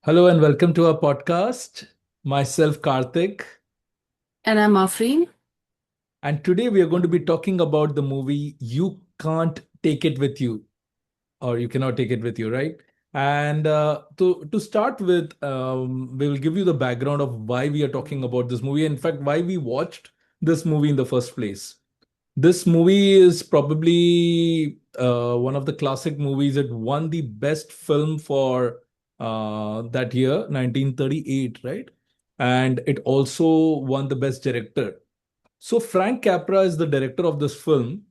Hello and welcome to our podcast. Myself, Karthik, And I'm Afreen. and today we are going to be talking about the movie You Can't Take It With You, or You Cannot Take It With You, right? And to start with, we will give you the background of why we are talking about this movie. In fact, why we watched this movie in the first place. This movie is probably one of the classic movies. It won the best film for that year, 1938, right? And it also won the best director. So Frank Capra is the director of this film,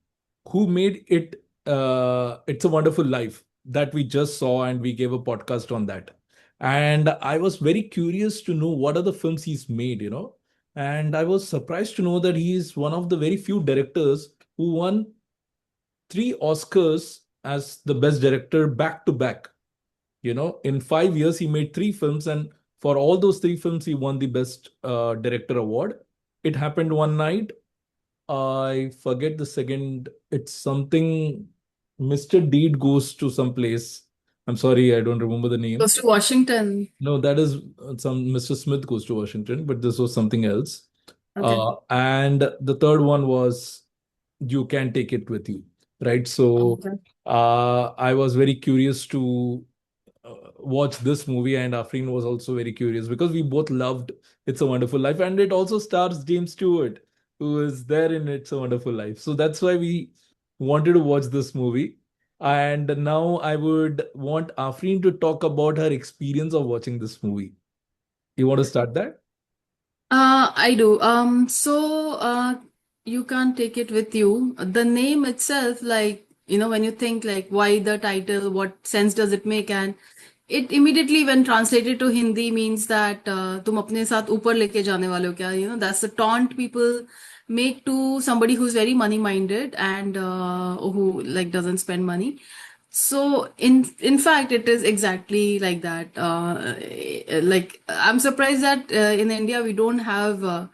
who made it. It's a Wonderful Life that we just saw, and we gave a podcast on that. And I was very curious to know what are the films he's made, and I was surprised to know that he is one of the very few directors who won three Oscars as the best director back to back. In 5 years, he made three films, and for all those three films, he won the best director award. It happened one night. I forget the second. It's something Mr. Deed goes to some place. I'm sorry, I don't remember the name. Goes to Washington. No, that is some Mr. Smith goes to Washington, but this was something else. Okay. And the third one was You Can Take It With You, right? So Okay. I was very curious to watch this movie, and Afreen was also very curious because we both loved It's a Wonderful Life, and it also stars James Stewart, who is there in It's a Wonderful Life. So that's why we wanted to watch this movie. And now I would want Afreen to talk about her experience of watching this movie. You want to start that? I do. You can't take it with you. The name itself, when you think like why the title, what sense does it make? And it immediately, when translated to Hindi, means that तुम अपने साथ ऊपर लेके जाने वाले हो क्या? That's the taunt people make to somebody who's very money minded and who like doesn't spend money. So in fact, it is exactly like that. Like I'm surprised that in India we don't have a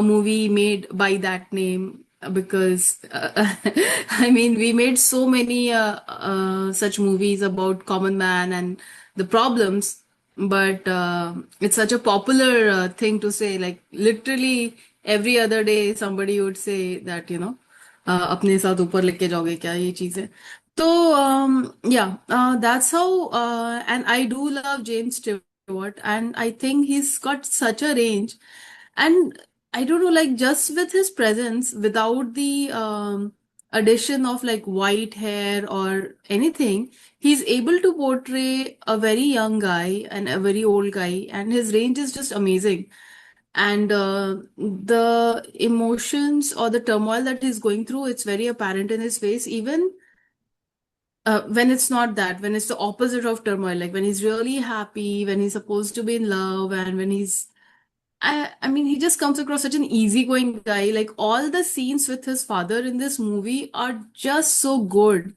movie made by that name because I mean we made so many such movies about common man and the problems, but it's such a popular thing to say. Like literally every other day somebody would say that अपने साथ ऊपर लेके जाओगे क्या ये चीजें. So, yeah, that's how, and I do love James Stewart, and I think he's got such a range. And I don't know, like, just with his presence, without the addition of like white hair or anything, he's able to portray a very young guy and a very old guy, and his range is just amazing. And the emotions or the turmoil that he's going through, it's very apparent in his face, even when it's not that, when it's the opposite of turmoil, like when he's really happy, when he's supposed to be in love, and when I mean, he just comes across such an easygoing guy. Like all the scenes with his father in this movie are just so good.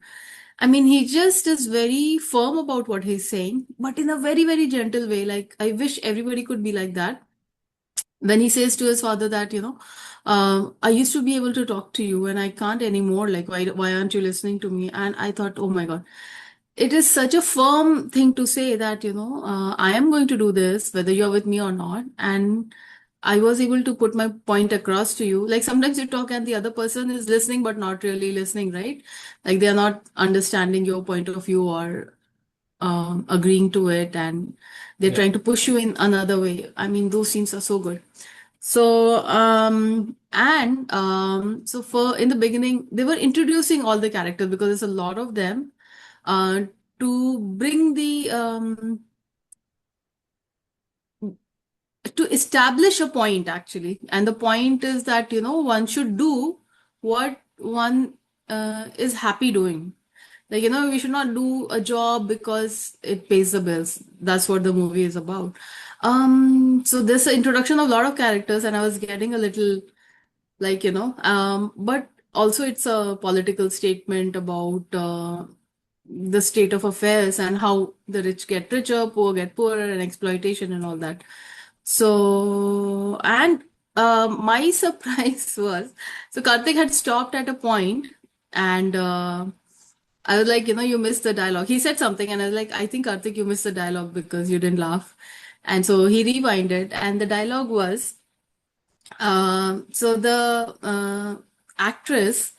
I mean, he just is very firm about what he's saying, but in a very, very gentle way. Like, I wish everybody could be like that when he says to his father that I used to be able to talk to you and I can't anymore, like why aren't you listening to me? And I thought, oh my god, it is such a firm thing to say that I am going to do this whether you're with me or not. And I was able to put my point across to you. Like sometimes you talk and the other person is listening but not really listening, right? Like they are not understanding your point of view or agreeing to it, and they're Yeah. trying to push you in another way. I mean, those scenes are so good. So, so for in the beginning, they were introducing all the characters because there's a lot of them, uh, to bring to establish a point actually. And the point is that, one should do what one is happy doing. Like, we should not do a job because it pays the bills. That's what the movie is about. So there's an introduction of a lot of characters, and I was getting a little like, but also it's a political statement about the state of affairs and how the rich get richer, poor get poorer, and exploitation and all that. So, and my surprise was, so Karthik had stopped at a point, and I was like, you missed the dialogue. He said something, and I was like, I think Karthik, you missed the dialogue because you didn't laugh. And so he rewinded, and the dialogue was, so the actress,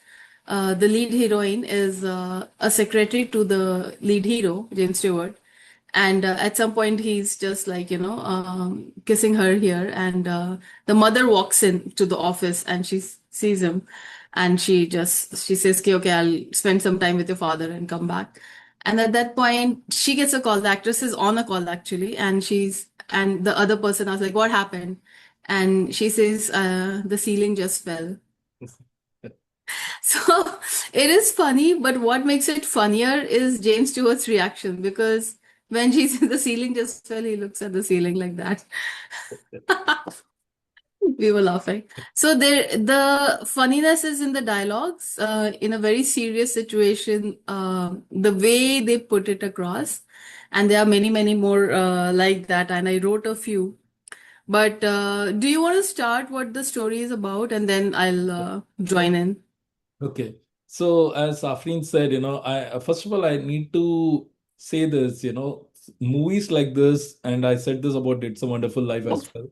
the lead heroine, is a secretary to the lead hero, James Stewart. And at some point, he's just like, kissing her here. And the mother walks in to the office and she sees him. And she says, okay, okay, I'll spend some time with your father and come back. And at that point, she gets a call. The actress is on a call actually. And the other person asks, like, what happened? And she says, the ceiling just fell. So it is funny, but what makes it funnier is James Stewart's reaction because when she says the ceiling just fell, he looks at the ceiling like that. We were laughing. So the funniness is in the dialogues, in a very serious situation, the way they put it across. And there are many, many more like that. And I wrote a few. But do you want to start what the story is about, and then I'll join in? Okay. So as Afreen said, I first of all I need to say this, movies like this, and I said this about It's a Wonderful Life as well.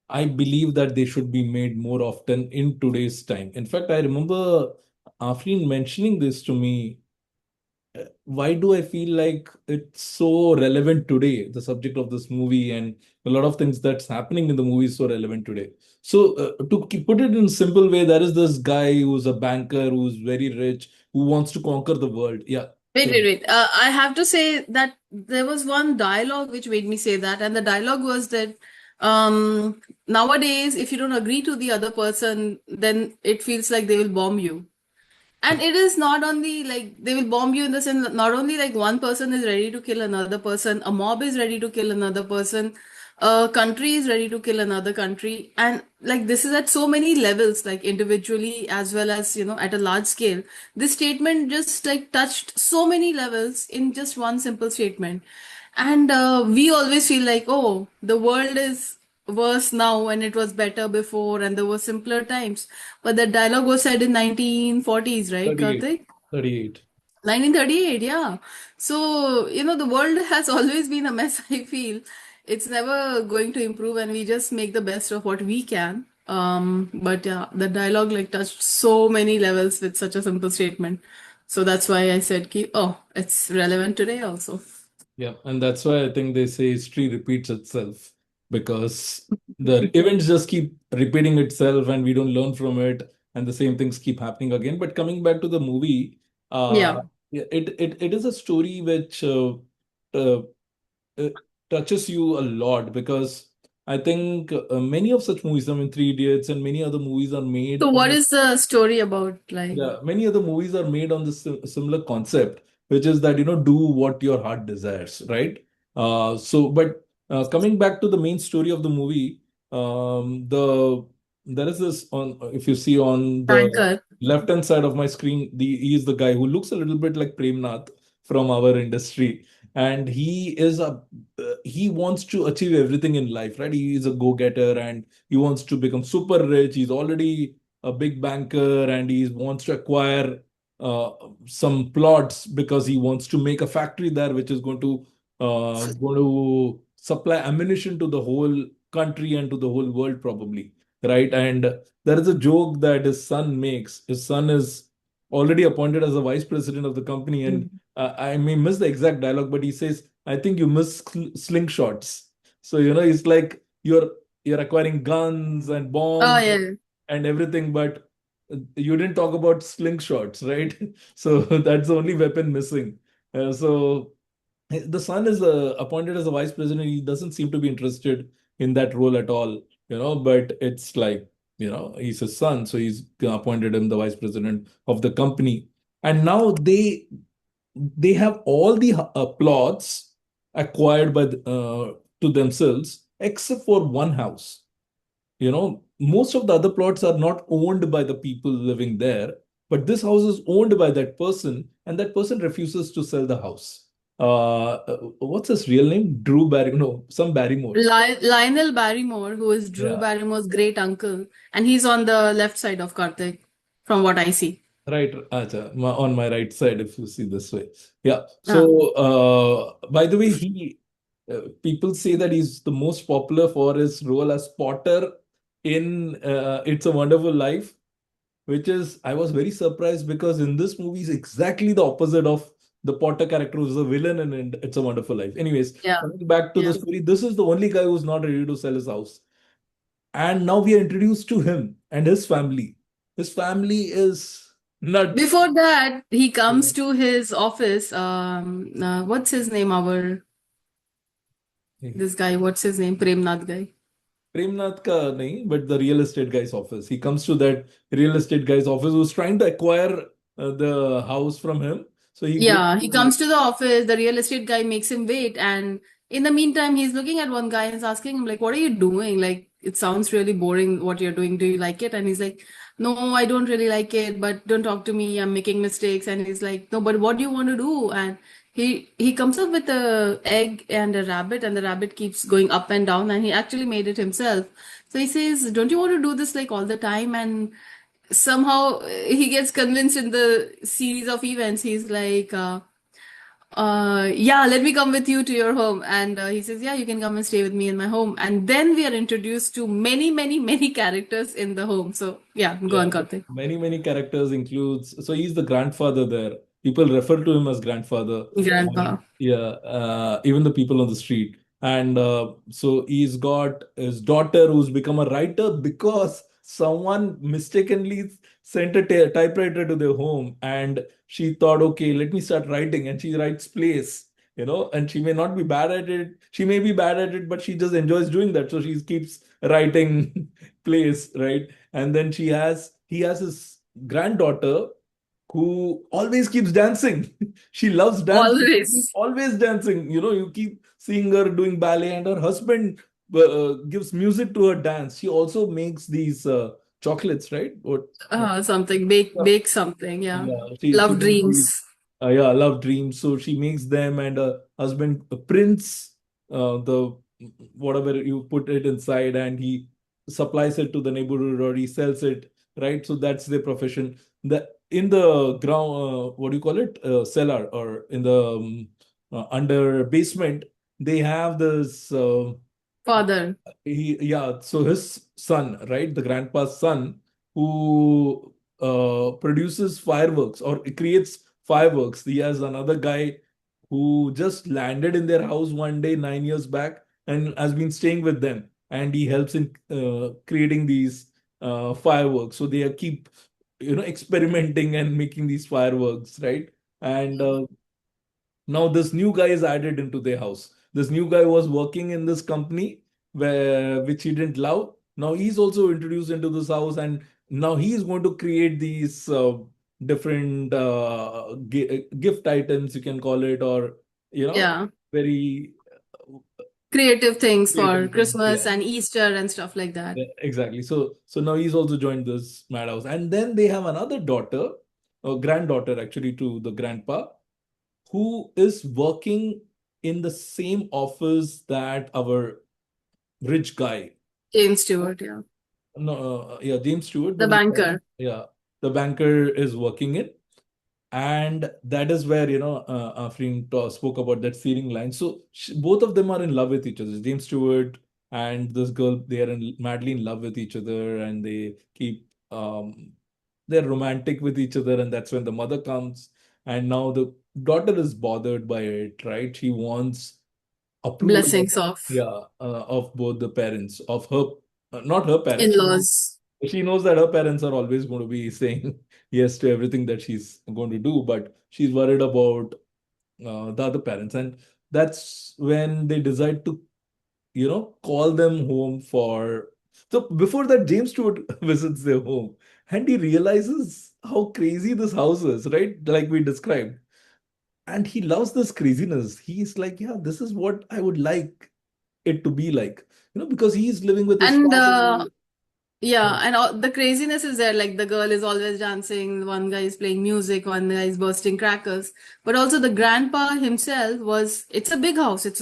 I believe that they should be made more often in today's time. In fact, I remember Afreen mentioning this to me. Why do I feel like it's so relevant today, the subject of this movie, and a lot of things that's happening in the movie is so relevant today. So, put it in a simple way, there is this guy who's a banker, who's very rich, who wants to conquer the world. Yeah. Wait, So, wait, wait. I have to say that there was one dialogue which made me say that, and the dialogue was that nowadays, if you don't agree to the other person, then it feels like they will bomb you. And it is not only like they will bomb you in the sense that not only like one person is ready to kill another person, a mob is ready to kill another person, a country is ready to kill another country. And like this is at so many levels, like individually as well as, at a large scale. This statement just like touched so many levels in just one simple statement. And we always feel like, oh, the world is worse now when it was better before and there were simpler times. But the dialogue was said in 1940s, right, 38. Karthik? 38. 1938, yeah. So, the world has always been a mess, I feel. It's never going to improve, and we just make the best of what we can. But yeah, the dialogue like touched so many levels with such a simple statement. So that's why I said, oh, it's relevant today also. Yeah, and that's why I think they say history repeats itself because the events just keep repeating itself and we don't learn from it, and the same things keep happening again. But coming back to the movie, Yeah. yeah, it is a story which uh, touches you a lot because I think many of such movies, I mean, Three Idiots and many other movies are made So what on. is the story about? Like, Yeah, many other movies are made on this similar concept, which is that do what your heart desires, right? But coming back to the main story of the movie, there is this on if you see on the Tanker. left hand side of my screen, he is the guy who looks a little bit like Premnath from our industry, and he wants to achieve everything in life, right? He is a go-getter and he wants to become super rich. He's already a big banker and he wants to acquire uh, some plots because he wants to make a factory there which is going to supply ammunition to the whole country and to the whole world probably, right? And there is a joke that his son makes. His son is already appointed as the vice president of the company, and I may miss the exact dialogue, but he says, I think you miss slingshots. So it's like you're acquiring guns and Oh, bombs yeah. and everything, but you didn't talk about slingshots, right? So that's the only weapon missing. So the son is appointed as a vice president. He doesn't seem to be interested in that role at all, but it's like, he's his son, so he's appointed him the vice president of the company. And now they have all the plots acquired to themselves except for one house. Most of the other plots are not owned by the people living there, but this house is owned by that person, and that person refuses to sell the house. What's his real name? Drew Barrymore. No, some Barrymore. Lionel Barrymore, who is Drew Yeah. Barrymore's great uncle, and he's on the left side of Karthik, from what I see. Right, acha, on my right side, if you see this way. Yeah. Ah, So, by the way, people say that he's the most popular for his role as Potter in It's a Wonderful Life, which is, I was very surprised because in this movie is exactly the opposite of the Potter character who's the villain in It's a Wonderful Life. Anyways, yeah. coming back to the Yeah. story, this is the only guy who's not ready to sell his house. And now we are introduced to him and his family. His family is nuts. Before that, he Yeah. comes to his office. What's his name? This guy, what's his name? Premnath guy. Premnath ka nahi, but the real estate guy's office. He comes to that real estate guy's office who's trying to acquire the house from him. So he goes Yeah, he to, comes to the office. The real estate guy makes him wait, and in the meantime, he's looking at one guy and is asking him like, "What are you doing? Like, it sounds really boring. What you're doing? Do you like it?" And he's like, "No, I don't really like it. But don't talk to me. I'm making mistakes." And he's like, "No, but what do you want to do?" And he comes up with a egg and a rabbit, and the rabbit keeps going up and down, and he actually made it himself. So he says, "Don't you want to do this like all the time?" And somehow he gets convinced in the series of events. He's like, yeah, let me come with you to your home. And he says, yeah, you can come and stay with me in my home. And then we are introduced to many, many, many characters in the home. So yeah, go yeah, on, Karthik. many characters includes, so he's the grandfather there. People refer to him as grandfather. And Grandpa. yeah, even the people on the street. And so he's got his daughter who's become a writer because someone mistakenly sent a typewriter to their home and she thought, okay, let me start writing. And she writes plays, and she may not be bad at it. She may be bad at it, but she just enjoys doing that. So she keeps writing plays, right? And then he has his granddaughter who always keeps dancing. She loves dancing. She's Always. always dancing. You keep seeing her doing ballet, and her husband gives music to her dance. She also makes these chocolates, right? Something, bake something. Yeah. Yeah, she Love makes these. dreams. Yeah, love dreams. So she makes them, and husband prints the whatever you put it inside, and he supplies it to the neighborhood or he sells it, right? So that's their profession. The in the ground, what do you call it? Cellar or in the under basement, they have this. Father. Yeah, so his son, right, the grandpa's son, who produces fireworks or creates fireworks. He has another guy who just landed in their house one day 9 years back and has been staying with them, and he helps in creating these fireworks. So they keep experimenting and making these fireworks, right? And now this new guy is added into their house. This new guy was working in this company which he didn't love. Now he's also introduced into this house, and now he's going to create these different gift items, you can call it, or Yeah. very Creative things for creative things. Christmas Yeah. and Easter and stuff like that. Yeah, exactly. So now he's also joined this madhouse, and then they have another daughter, a granddaughter actually to the grandpa, who is working in the same office that our rich guy, James Stewart, yeah. no, yeah, James Stewart, The but banker. yeah, the banker is working in. And that is where, Afreen spoke about that ceiling line. So both of them are in love with each other. James Stewart and this girl, they are madly in love with each other, and they keep, they're romantic with each other. And that's when the mother comes. And now the daughter is bothered by it, right? She wants approval of, Blessings of yeah, of both the parents, of her, not her parents. in-laws. She knows that her parents are always going to be saying yes to everything that she's going to do, but she's worried about the other parents. And that's when they decide to, call them home for. So before that, James Stewart visits their home and he realizes how crazy this house is, right? Like we described. And he loves this craziness. He's like, yeah, this is what I would like it to be like, because he's living with his And father. yeah, and the craziness is there. Like the girl is always dancing, one guy is playing music, one guy is bursting crackers. But also the grandpa himself it's a big house. It's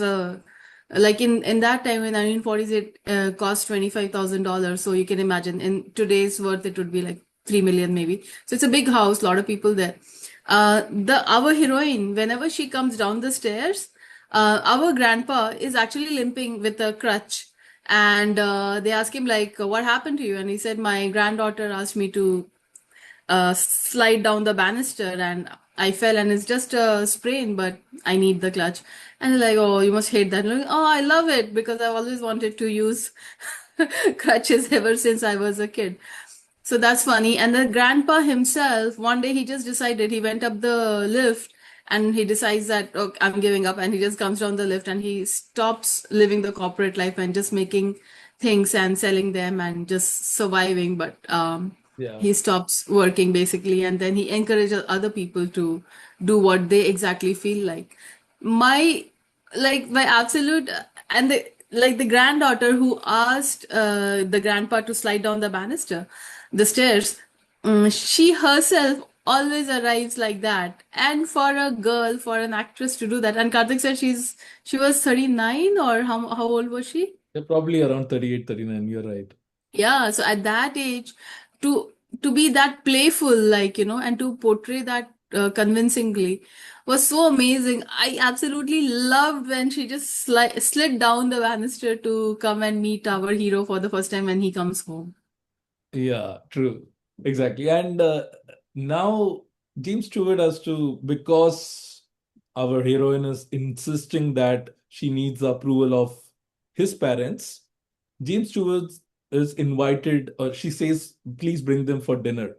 like in that time in 1940s, it cost $25,000. So you can imagine in today's worth, it would be like 3 million maybe. So it's a big house, a lot of people there. The our heroine, whenever she comes down the stairs, our grandpa is actually limping with a crutch. And they ask him like, "What happened to you?" And he said, "My granddaughter asked me to slide down the banister and I fell and it's just a sprain, but I need the clutch." And they're like, "Oh, you must hate that." And I'm like, "Oh, I love it because I've always wanted to use crutches ever since I was a kid." So that's funny. And the grandpa himself, one day he just decided, he went up the lift and he decides that, "Oh, I'm giving up." And he just comes down the lift and he stops living the corporate life and just making things and selling them and just surviving. But Yeah. he stops working basically. And then he encourages other people to do what they exactly feel like. My my absolute and the granddaughter who asked the grandpa to slide down the stairs, she herself always arrives like that. And for a girl, for an actress to do that, and Karthik said she was 39, or how old was she? They're probably around 38, 39. You're right. Yeah, so at that age, to to be that playful, and to portray that convincingly was so amazing. I absolutely loved when she just slid down the banister to come and meet our hero for the first time when he comes home. Yeah, true. Exactly. And now James Stewart has to, because our heroine is insisting that she needs the approval of his parents, James Stewart is invited, or she says, please bring them for dinner.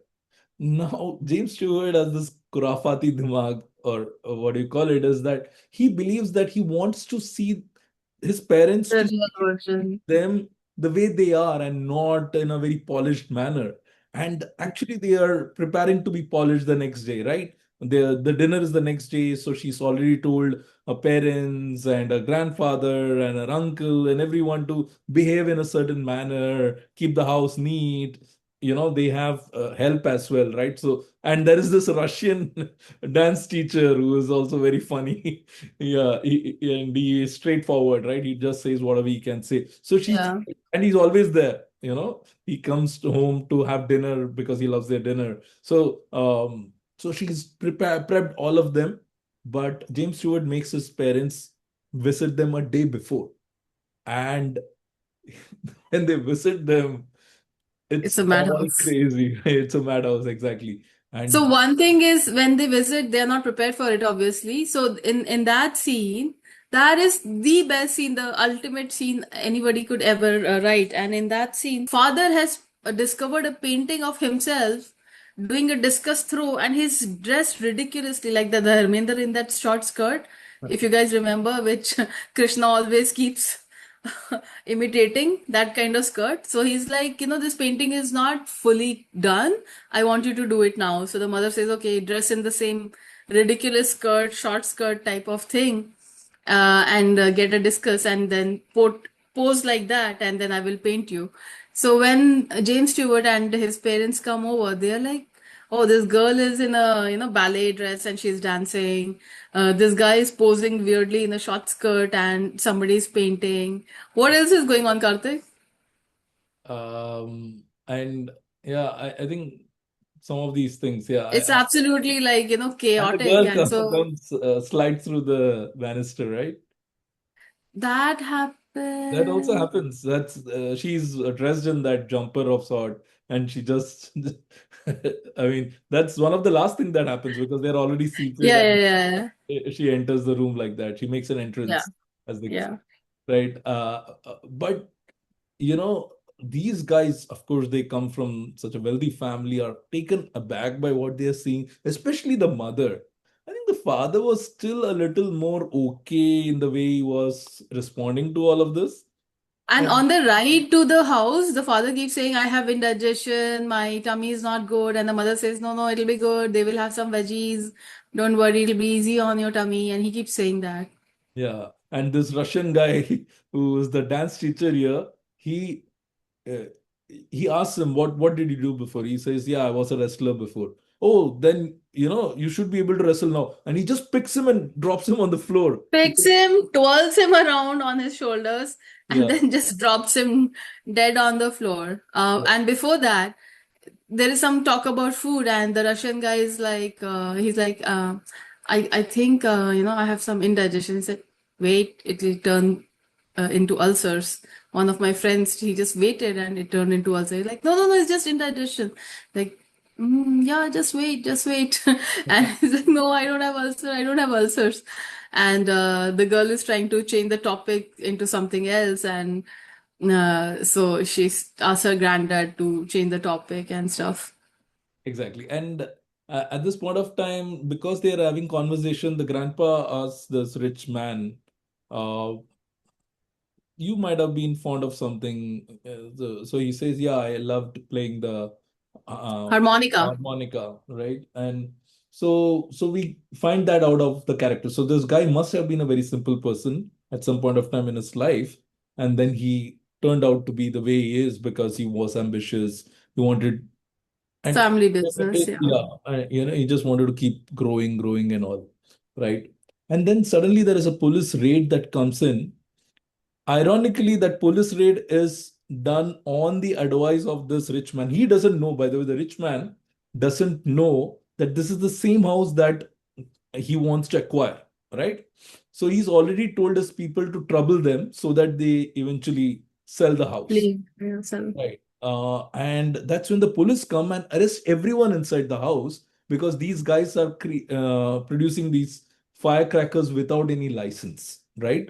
Now, James Stewart has this Kurafati Dimag, or what do you call it, is that he believes that he wants to see his parents The to real version. them the way they are and not in a very polished manner. And actually, they are preparing to be polished the next day, right? The dinner is the next day, so she's already told her parents and her grandfather and her uncle and everyone to behave in a certain manner, keep the house neat. They have help as well, right? So, and there is this Russian dance teacher who is also very funny. Yeah, and he is straightforward, right? He just says whatever he can say. So Yeah. and he's always there. He comes to home to have dinner because he loves their dinner. So she's prepped all of them, but James Stewart makes his parents visit them a day before, and when they visit them, It's it's a all madhouse. crazy. It's a madhouse, exactly. So And one thing is when they visit, they are not prepared for it, obviously. So in that scene, that is the best scene, the ultimate scene anybody could ever write. And in that scene, father has discovered a painting of himself doing a discus throw, and he's dressed ridiculously like the Dharmender in that short skirt, if you guys remember, which Krishna always keeps imitating that kind of skirt. So he's like, this painting is not fully done. I want you to do it now. So the mother says, okay, dress in the same ridiculous skirt, short skirt type of thing, and get a discus and then pose like that, and then I will paint you. So when James Stewart and his parents come over, they're like, "Oh, this girl is in a ballet dress and she's dancing. This guy is posing weirdly in a short skirt and somebody's painting. What else is going on, Karthik?" and yeah, I think some of these things, yeah, It's absolutely and the chaotic, girl and so comes slides through the banister, right? that That also happened. happens. That's she's dressed in that jumper of sort, and she just. I mean, that's one of the last thing that happens because they're already seated, Yeah, yeah, and yeah, she enters the room like that. She makes an yeah, entrance, as they yeah. right. But these guys, of course, they come from such a wealthy family, are taken aback by what they're seeing, especially the mother. I think the father was still a little more okay in the way he was responding to all of this. And And on the ride to the house, the father keeps saying, "I have indigestion, my tummy is not good." And the mother says, "No, no, it'll be good. They will have some veggies. Don't worry, it'll be easy on your tummy." And he keeps saying that. yeah, and this Russian guy who is the dance teacher here, he uh, he asks him, what did you do before? He says, yeah, I was a wrestler before. Oh, then you should be able to wrestle now. And he just picks him and drops him on the floor. He Picks says, him, twirls him around on his shoulders, and yeah, then just drops him dead on the floor. yeah, And before that, there is some talk about food, and the Russian guy is like, he's like, I think, I have some indigestion. He said, wait, it will turn into ulcers. One of my friends, he just waited and it turned into ulcer. He's like, no, no, no, it's just indigestion. Like, yeah, just wait, just wait. And he's like, no, I don't have ulcer, I don't have ulcers. And the girl is trying to change the topic into something else, and so she asked her granddad to change the topic and stuff. Exactly. And at this point of time, because they are having conversation, the grandpa asks this rich man, uh, you might have been fond of something. So he says, yeah, I loved playing the uh, Harmonica. harmonica, right? And so we find that out of the character. So this guy must have been a very simple person at some point of time in his life, and then he turned out to be the way he is because he was ambitious. He wanted, and Family business, yeah. yeah, he just wanted to keep growing, growing, and all, right? And then suddenly there is a police raid that comes in. Ironically, that police raid is done on the advice of this rich man. He doesn't know, by the way, the rich man doesn't know that this is the same house that he wants to acquire, right? So he's already told his people to trouble them so that they eventually sell the house. Leave. Yeah, so Right. And that's when the police come and arrest everyone inside the house because these guys are producing these firecrackers without any license, right?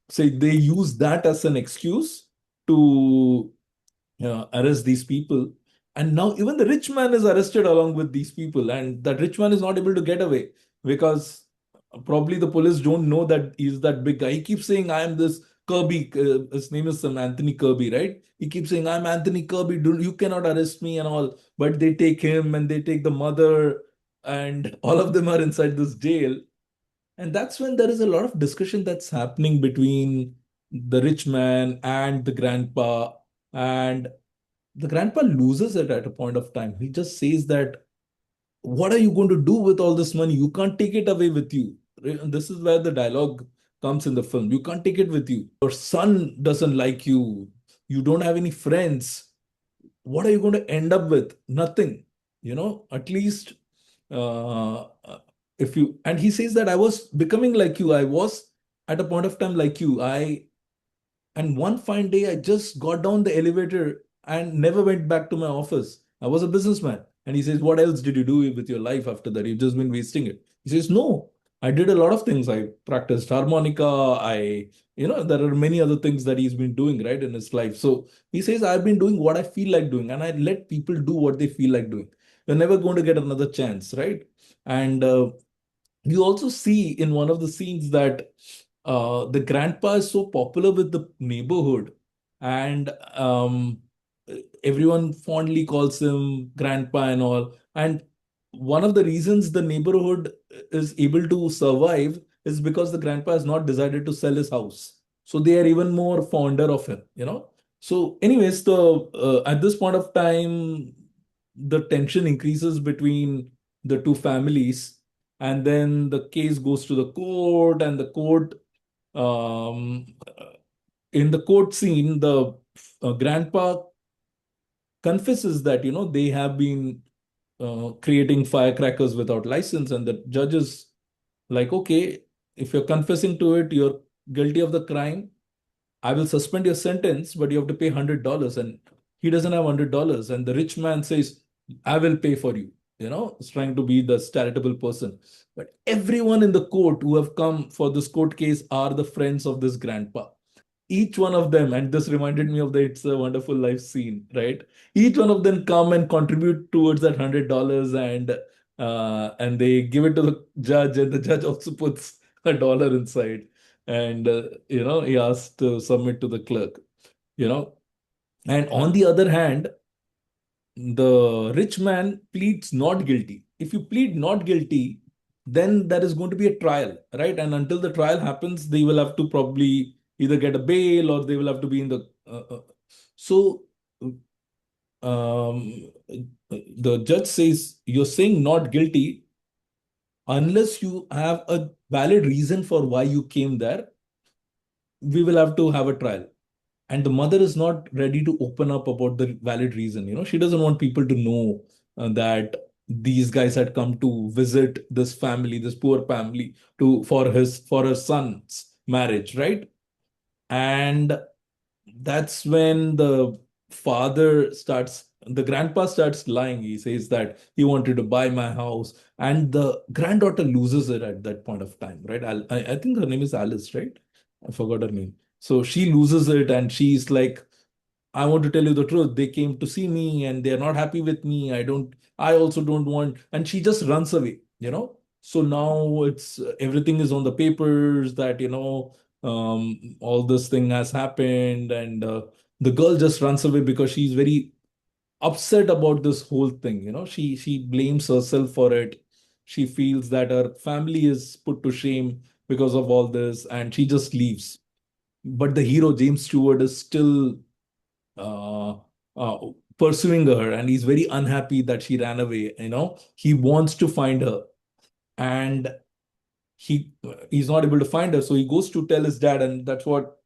So they use that as an excuse to arrest these people. And now even the rich man is arrested along with these people, and that rich man is not able to get away because probably the police don't know that he's that big guy. He keeps saying, I am this Kirby. His name is some Anthony Kirby, right? He keeps saying, I'm Anthony Kirby. You cannot arrest me and all. But they take him and they take the mother, and all of them are inside this jail. And that's when there is a lot of discussion that's happening between the rich man and the grandpa. And the grandpa loses it at a point of time. He just says that, what are you going to do with all this money? You can't take it away with you. And this is where the dialogue comes in the film. You can't take it with you. Your son doesn't like you. You don't have any friends. What are you going to end up with? Nothing. At least uh, if you, and he says that I was becoming like you. I was at a point of time like you. And one fine day, I just got down the elevator and never went back to my office. I was a businessman. And he says, what else did you do with your life after that? You've just been wasting it. He says, no, I did a lot of things. I practiced harmonica. There are many other things that he's been doing, right, in his life. So he says, I've been doing what I feel like doing, and I let people do what they feel like doing. You're never going to get another chance, right? And you also see in one of the scenes that the grandpa is so popular with the neighborhood, and everyone fondly calls him grandpa and all. And one of the reasons the neighborhood is able to survive is because the grandpa has not decided to sell his house. So they are even more fonder of him. So, anyways, the at this point of time, the tension increases between the two families, and then the case goes to the court, and the court um, in the court scene, the grandpa confesses that they have been creating firecrackers without license, and the judge is like, okay, if you're confessing to it, you're guilty of the crime. I will suspend your sentence, but you have to pay $100. And he doesn't have $100. And the rich man says, I will pay for you. He's trying to be the charitable person. But everyone in the court who have come for this court case are the friends of this grandpa. Each one of them, and this reminded me of the It's a Wonderful Life scene, right? Each one of them come and contribute towards that $100, and they give it to the judge, and the judge also puts $1 inside, and he asks to submit to the clerk. you know and on the other hand, the rich man pleads not guilty. If you plead not guilty, then there is going to be a trial, right? And until the trial happens, they will have to probably either get a bail, or they will have to be in the so um, the judge says, you're saying not guilty unless you have a valid reason for why you came there. We will have to have a trial. and the mother is not ready to open up about the valid reason. She doesn't want people to know that these guys had come to visit this family, this poor family, to for her son's marriage, right? And that's when the grandpa starts lying. He says that he wanted to buy my house, and the granddaughter loses it at that point of time, right? I think her name is Alice, right? I forgot her name. So she loses it, and she's like, I want to tell you the truth. They came to see me and they're not happy with me. I also don't want, and she just runs away. So now everything is on the papers that, all this thing has happened. And the girl just runs away because she's very upset about this whole thing. She blames herself for it. She feels that her family is put to shame because of all this, and she just leaves. But the hero, James Stewart, is still uh, uh, pursuing her, and he's very unhappy that she ran away. He wants to find her, and he's not able to find her, so he goes to tell his dad. And that's what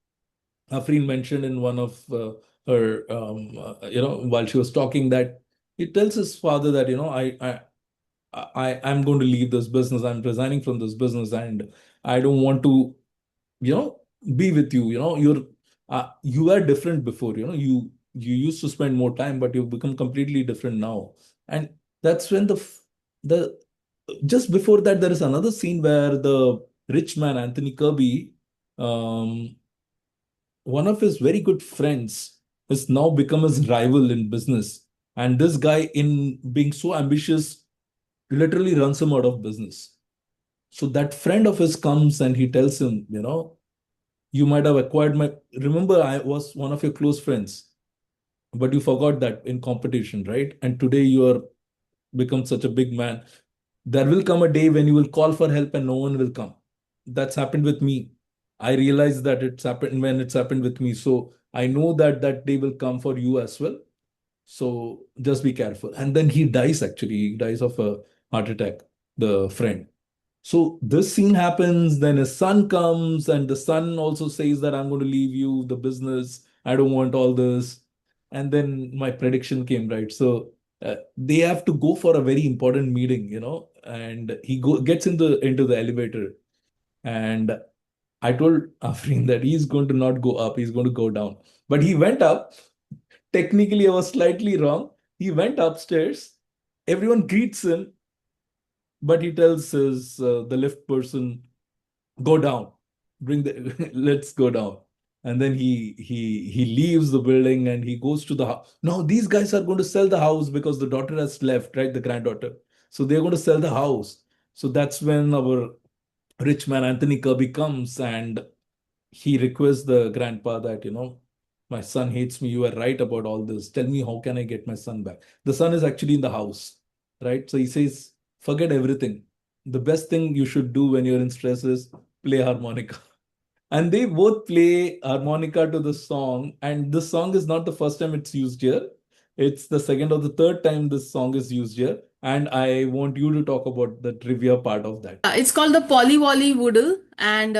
Afreen mentioned in one of her while she was talking, that he tells his father that, I'm going to leave this business. I'm resigning from this business, and I don't want to, you know be with you. You are different before. You used to spend more time, but you've become completely different now. And that's when the just before that, there is another scene where the rich man Anthony Kirby, um one of his very good friends, has now become his rival in business. And this guy, in being so ambitious, literally runs him out of business. So that friend of his comes and he tells him, you might have acquired my, remember, I was one of your close friends, but you forgot that in competition, right? And today you are become such a big man. There will come a day when you will call for help and no one will come. That's happened with me. I realize that it's happened with me. So I know that that day will come for you as well. So just be careful. And then he dies, actually. He dies of a heart attack, the friend. So this scene happens, then his son comes, and the son also says that I'm going to leave you the business. I don't want all this. And then my prediction came right. So they have to go for a very important meeting, and gets into the elevator. And I told Afrin that he's going to not go up, he's going to go down. But he went up. Technically, I was slightly wrong. He went upstairs. Everyone greets him, but he tells the lift person, go down, bring the let's go down. And then he leaves the building and he goes to the house. Now these guys are going to sell the house because the daughter has left, right? The granddaughter. So they're going to sell the house. So that's when our rich man Anthony Kirby comes, and he requests the grandpa that, my son hates me. You are right about all this. Tell me, how can I get my son back? The son is actually in the house, right? So he says, forget everything. The best thing you should do when you're in stress is play harmonica. And they both play harmonica to the song. And this song is not the first time it's used here. It's the second or the third time this song is used here. And I want you to talk about the trivia part of that. It's called the Polly Wolly Woodle and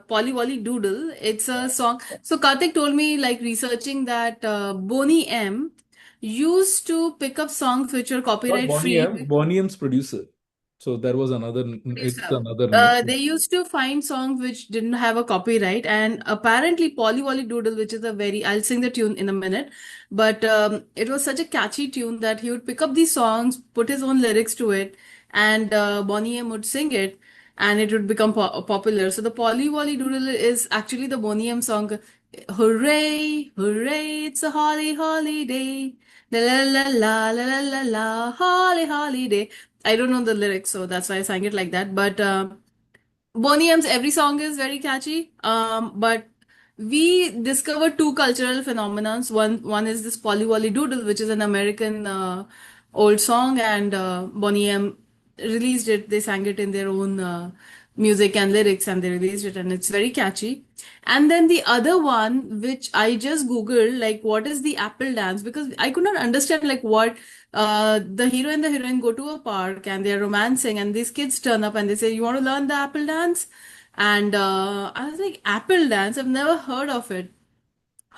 Polly Wolly Doodle. It's a song. So Karthik told me, like researching, that Boney M used to pick up songs which were Not copyright Boney free. M, Boney M's producer. So there was it's Producer. another name. They used to find songs which didn't have a copyright, and apparently Polly Wolly Doodle, which is a very, I'll sing the tune in a minute, but it was such a catchy tune that he would pick up these songs, put his own lyrics to it, and Boney M would sing it, and it would become popular. So the Polly Wolly Doodle is actually the Boney M song. Hooray, hooray, it's a holly holiday. La la la la la la la la, holly holiday. I don't know the lyrics, so that's why I sang it like that. But Boney M's every song is very catchy. But we discovered two cultural phenomenons. One is this Polly Wolly Doodle, which is an American old song, and Boney M released it. They sang it in their own music and lyrics, and they released it, and it's very catchy. And then the other one, which I just Googled, like what is the apple dance? Because I could not understand like what the hero and the heroine go to a park and they're romancing, and these kids turn up and they say, "You want to learn the apple dance?" And I was like, "Apple dance? I've never heard of it."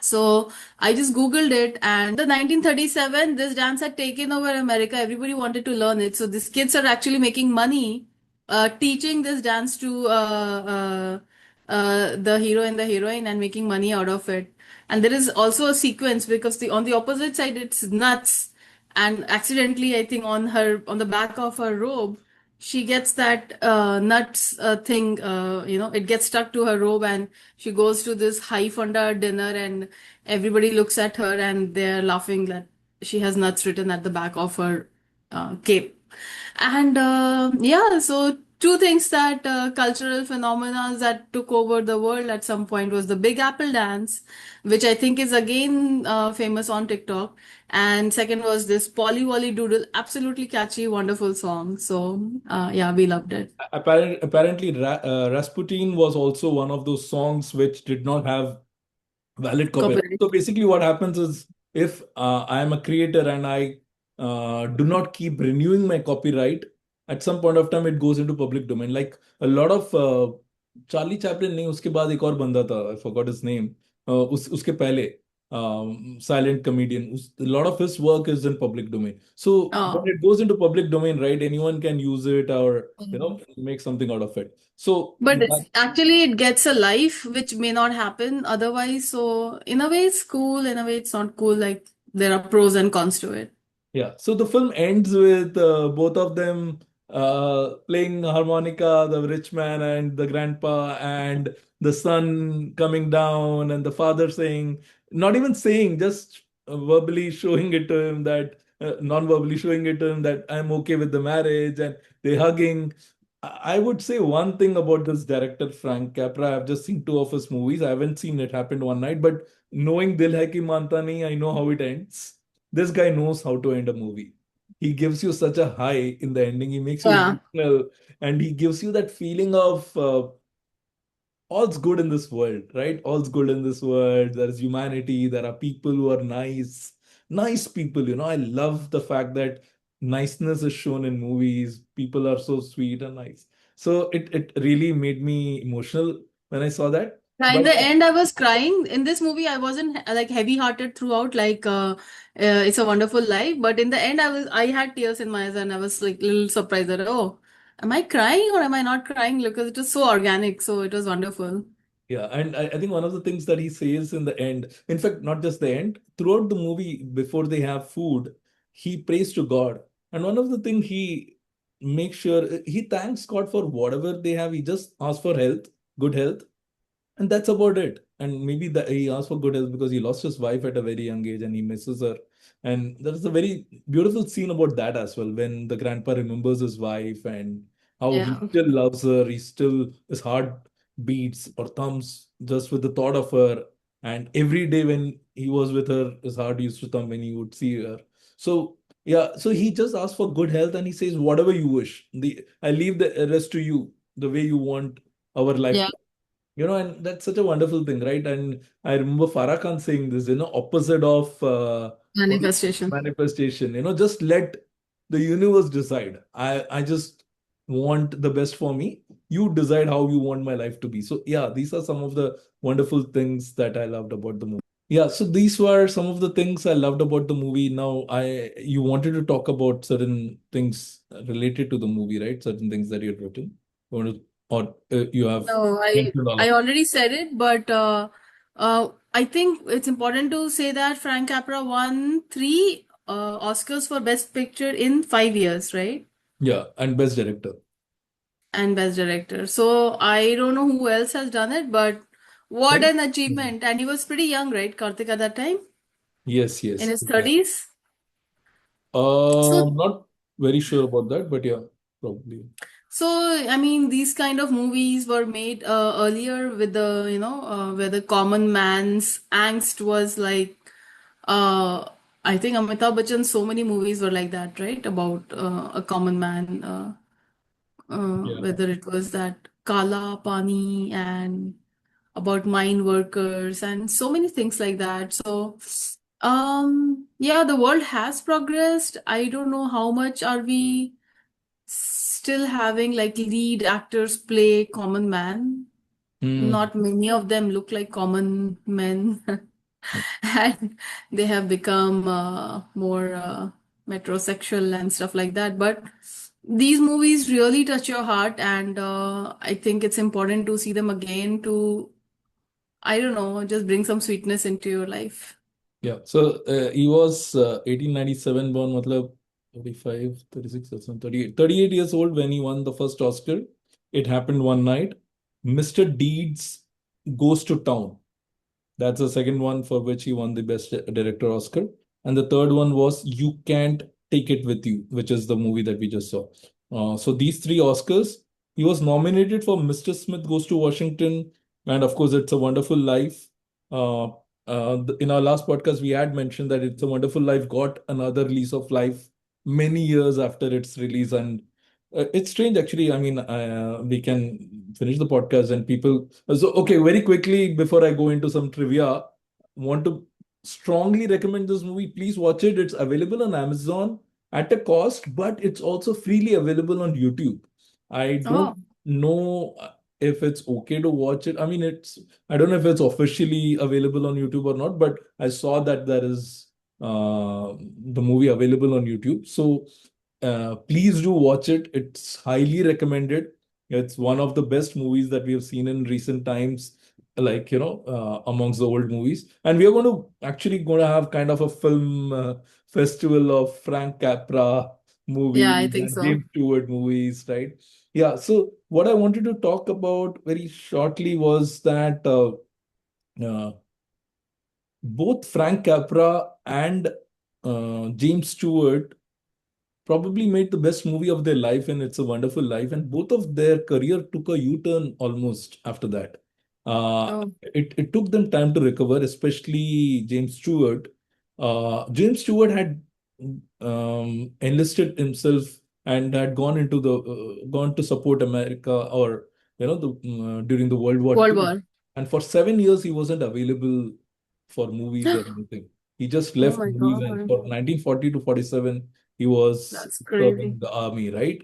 So I just Googled it, and the 1937, this dance had taken over America. Everybody wanted to learn it. So these kids are actually making money teaching this dance to the hero and the heroine and making money out of it. And there is also a sequence because the on the opposite side it's nuts, and accidentally I think on the back of her robe she gets that nuts thing, it gets stuck to her robe, and she goes to this high funda dinner, and everybody looks at her and they're laughing that she has nuts written at the back of her cape. And yeah, so two things that cultural phenomena that took over the world at some point was the Big Apple dance, which I think is again famous on TikTok. And second was this Polly Wolly Doodle, absolutely catchy, wonderful song. So yeah, we loved it. Apparently, Rasputin was also one of those songs which did not have valid copyright. Copyright. So basically, what happens is if I am a creator and I do not keep renewing my copyright, at some point of time it goes into public domain. Like a lot of Charlie Chaplin नहीं उसके बाद एक और बंदा था, I forgot his name. उसके पहले silent comedian. A lot of his work is in public domain. So when Oh. it goes into public domain, right, anyone can use it or make something out of it. So But actually, it gets a life which may not happen otherwise. So, in a way, it's cool. In a way, it's not cool. Like, there are pros and cons to it. yeah, so the film ends with both of them playing harmonica, the rich man and the grandpa, and the son coming down, and the father saying, not even saying, just verbally showing it to him that, non-verbally showing it to him that I'm okay with the marriage, and they hugging. I would say one thing about this director, Frank Capra. I've just seen two of his movies. I haven't seen It Happened One Night, but knowing Dil Hai Ki Manta Nahi, I know how it ends. This guy knows how to end a movie. He gives you such a high in the ending. He makes you Yeah. emotional, and he gives you that feeling of all's good in this world, right? All's good in this world. There is humanity. There are people who are nice, nice people. I love the fact that niceness is shown in movies. People are so sweet and nice. So it really made me emotional when I saw that. Yeah, in But the end, I was crying. In this movie, I wasn't like heavy-hearted throughout, like It's a Wonderful Life. But in the end, I had tears in my eyes, and I was like a little surprised that, oh, am I crying or am I not crying? Because it was so organic, so it was wonderful. yeah, and I think one of the things that he says in the end, in fact, not just the end, throughout the movie, before they have food, he prays to God. And one of the things he makes sure he thanks God for whatever they have. He just asks for health, good health, and that's about it. And maybe he asked for good health because he lost his wife at a very young age and he misses her. And there's a very beautiful scene about that as well, when the grandpa remembers his wife and how he Yeah. still loves her. His heart beats or thumps just with the thought of her. And every day when he was with her, his heart used to thump when he would see her. So yeah, so he just asked for good health and he says, whatever you wish. I leave the rest to you, the way you want our life Yeah. to, and that's such a wonderful thing, right? And I remember Farah Khan saying this, opposite of Manifestation. manifestation, just let the universe decide. I just want the best for me. You decide how you want my life to be. So yeah, these are some of the wonderful things that I loved about the movie. Yeah, so these were some of the things I loved about the movie. Now, you wanted to talk about certain things related to the movie, right? Certain things that you've written. You want to, or you have No, mentioned all of I already said it, but I think it's important to say that Frank Capra won three Oscars for Best Picture in 5 years, right? Yeah, and best director. And Best Director. So I don't know who else has done it, but what Right? an Mhm. achievement! And he was pretty young, right, Karthik, at that time, Yes, in yes. his Yeah. 30s. So Not very sure about that, but yeah, probably. So, I mean, these kind of movies were made earlier with where the common man's angst was like, uh, I think Amitabh Bachchan, so many movies were like that, right? About a common man, Yeah. whether it was that Kala Pani and about mine workers and so many things like that. So, yeah, the world has progressed. I don't know how much are we still having like lead actors play common man. Hmm. Not many of them look like common men. and they have become more metrosexual and stuff like that. But these movies really touch your heart, and I think it's important to see them again to, I don't know, just bring some sweetness into your life. Yeah. So he was 1897 born, matlab 35, 36, 38, 38 years old when he won the first Oscar. It happened one night. Mr. Deeds Goes to Town. That's the second one for which he won the Best Director Oscar. And the third one was You Can't Take It With You, which is the movie that we just saw. So these three Oscars, he was nominated for Mr. Smith Goes to Washington, and of course, It's a Wonderful Life. Uh, in our last podcast, we had mentioned that It's a Wonderful Life got another lease of life many years after its release, and it's strange, actually. I mean, we can finish the podcast and people. So, okay, very quickly before I go into some trivia, want to strongly recommend this movie. Please watch it. It's available on Amazon at a cost, but it's also freely available on YouTube. I don't Oh, know if it's okay to watch it. I mean, I don't know if it's officially available on YouTube or not, but I saw that there is the movie available on YouTube. So please do watch it. It's highly recommended. It's one of the best movies that we have seen in recent times, like, amongst the old movies. And we are going to have kind of a film festival of Frank Capra yeah, I movies think and so. James Stewart movies, right? Yeah. So what I wanted to talk about very shortly was that uh, both Frank Capra and James Stewart probably made the best movie of their life in It's a Wonderful Life, and both of their career took a U-turn almost after that. Oh, It took them time to recover, especially James Stewart. James Stewart had enlisted himself and had gone to support America, or during the World War World II, War. and for 7 years he wasn't available for movies or anything. He just Oh left my movies, and God, for 1940 to 47 he was that's serving crazy. the army, right?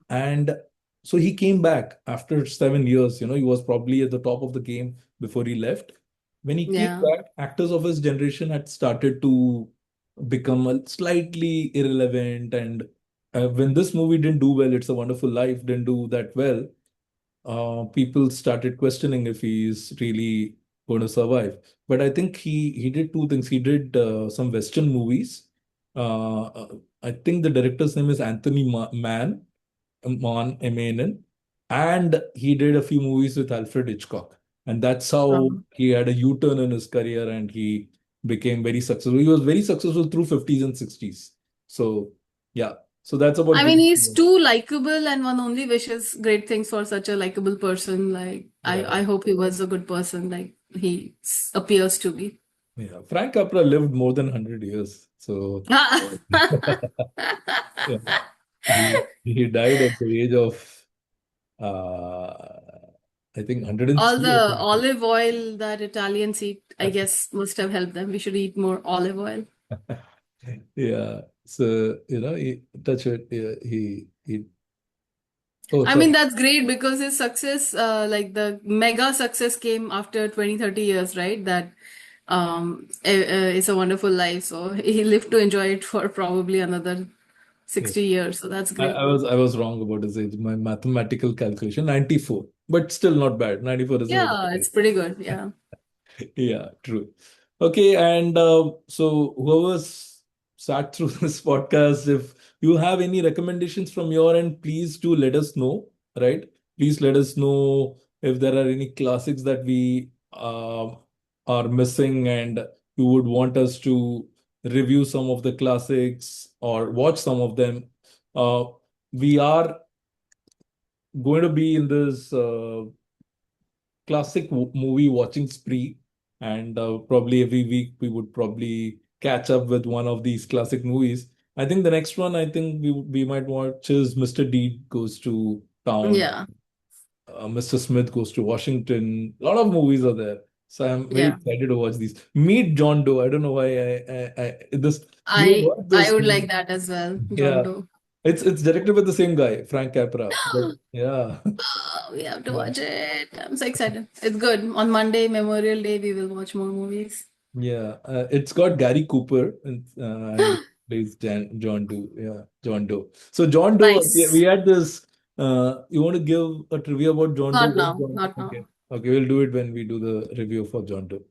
And so he came back after 7 years. He was probably at the top of the game before he left. When he came Yeah. back, actors of his generation had started to become a slightly irrelevant. And when this movie didn't do well, It's a Wonderful Life didn't do that well, people started questioning if he's really going to survive. But I think he did two things. He did some Western movies. Uh, uh, I think the director's name is Anthony Mann, M-A-N, and he did a few movies with Alfred Hitchcock. And that's how Um, he had a U-turn in his career, and he became very successful. He was very successful through 50s and 60s. So, yeah. So that's about I mean, James he's Stewart. too likable, and one only wishes great things for such a likable person. Like, Yeah. I hope he was a good person, like he appears to be. Yeah, Frank Capra lived more than 100 years. So, yeah, he died at the age of, I think, All 103 or the something. olive oil that Italians eat, I guess, must have helped them. We should eat more olive oil. Yeah. So, touch it. Yeah, oh, I sorry. mean, that's great because his success, like the mega success came after 20, 30 years, right? That it's a wonderful life. So he lived to enjoy it for probably another Yeah. 60 years. So that's I, great. I was I was wrong about his age. My mathematical calculation, 94, but still not bad. 94 is a very Yeah, good it's age. pretty good. Yeah. Yeah, true. Okay, and so whoever's sat through this podcast, if you have any recommendations from your end, please do let us know, right? Please let us know if there are any classics that we are missing and you would want us to review some of the classics or watch some of them. Uh, we are going to be in this classic movie watching spree, and probably every week we would probably catch up with one of these classic movies. I think the next one I think we might watch is Mr. D Goes to Town, Yeah. Mr. Smith Goes to Washington. A lot of movies are there, so I'm very Yeah. excited to watch these. Meet John Doe. I don't know why this you have heard I this. would like that as well, John Yeah, Doe. it's directed by the same guy, Frank Capra. But yeah, We have to yeah. watch it. I'm so excited. It's good. On Monday, Memorial Day, we will watch more movies. Yeah, it's got Gary Cooper and he plays John Doe. Yeah, John Doe. So John Doe, yeah, we Nice. had this. You want to give a trivia about John Doe? Not now, not Okay, now. okay, we'll do it when we do the review for John Doe.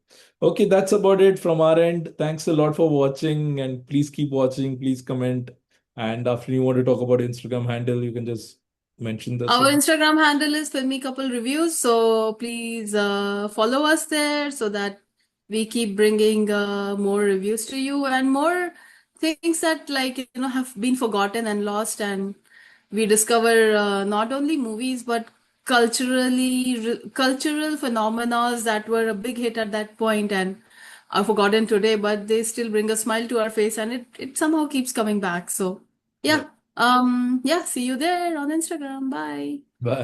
Okay, that's about it from our end. Thanks a lot for watching, and please keep watching. Please comment. And after you want to talk about Instagram handle, you can just mention the Our same. Instagram handle is Filmy Couple Reviews, so please follow us there so that we keep bringing more reviews to you and more things that have been forgotten and lost, and we discover not only movies but cultural phenomena that were a big hit at that point and are forgotten today, but they still bring a smile to our face, and it somehow keeps coming back. So Yeah. yeah, yeah, see you there on Instagram. Bye. Bye.